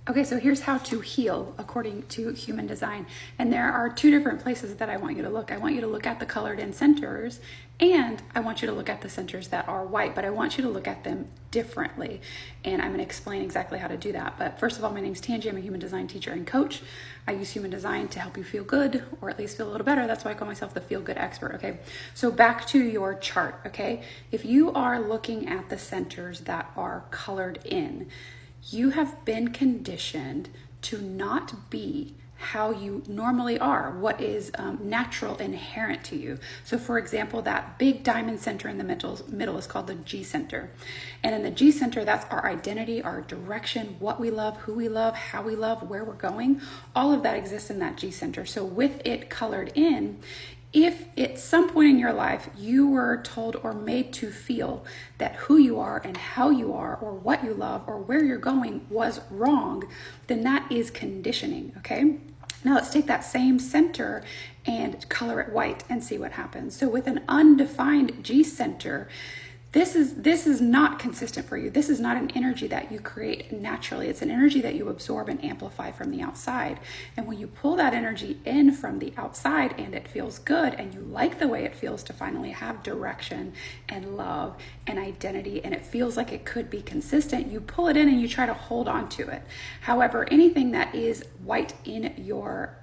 Okay, so here's how to heal according to human design. And there are two different places that I want you to look. I want you to look at the colored in centers, and I want you to look at the centers that are white, but I want you to look at them differently. And I'm going to explain exactly how to do that. But first of all, my name's Tangie. I'm a human design teacher and coach. I use human design to help you feel good, or at least feel a little better. That's why I call myself the feel good expert. Okay, so back to your chart. Okay, if you are looking at the centers that are colored in, you have been conditioned to not be how you normally are, what is natural, inherent to you. So for example, that big diamond center in the middle is called the G center. And in the G center, that's our identity, our direction, what we love, who we love, how we love, where we're going. All of that exists in that G center. So with it colored in, if at some point in your life you were told or made to feel that who you are and how you are or what you love or where you're going was wrong, then that is conditioning, okay? Now let's take that same center and color it white and see what happens. So with an undefined G center, this is not consistent for you. This is not an energy that you create naturally. It's an energy that you absorb and amplify from the outside. And when you pull that energy in from the outside and it feels good and you like the way it feels to finally have direction and love and identity, and it feels like it could be consistent, you pull it in and you try to hold on to it. However, anything that is white in your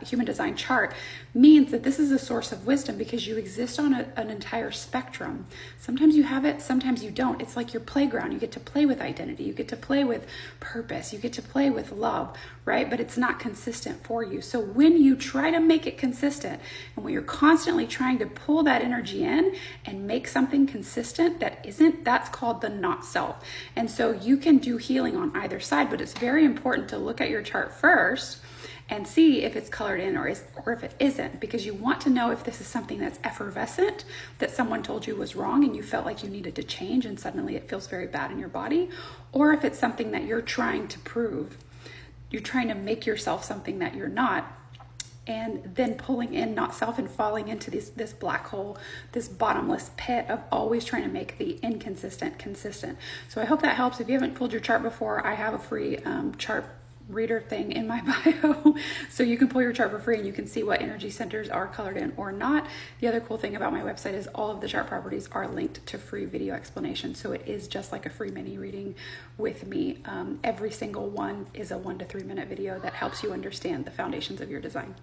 human design chart means that this is a source of wisdom because you exist on an entire spectrum. Sometimes you have it, sometimes you don't. It's like your playground. You get to play with identity, you get to play with purpose, you get to play with love, right? But it's not consistent for you. So when you try to make it consistent, and when you're constantly trying to pull that energy in and make something consistent that isn't, that's called the not self. And so you can do healing on either side, but it's very important to look at your chart first and see if it's colored in or if it isn't, because you want to know if this is something that's effervescent, that someone told you was wrong and you felt like you needed to change and suddenly it feels very bad in your body, or if it's something that you're trying to prove. You're trying to make yourself something that you're not, and then pulling in not self and falling into this black hole, this bottomless pit of always trying to make the inconsistent consistent. So I hope that helps. If you haven't pulled your chart before, I have a free chart reader thing in my bio, so you can pull your chart for free and you can see what energy centers are colored in or not. The other cool thing about my website is all of the chart properties are linked to free video explanations, so it is just like a free mini reading with me. Every single one is a 1 to 3 minute video that helps you understand the foundations of your design.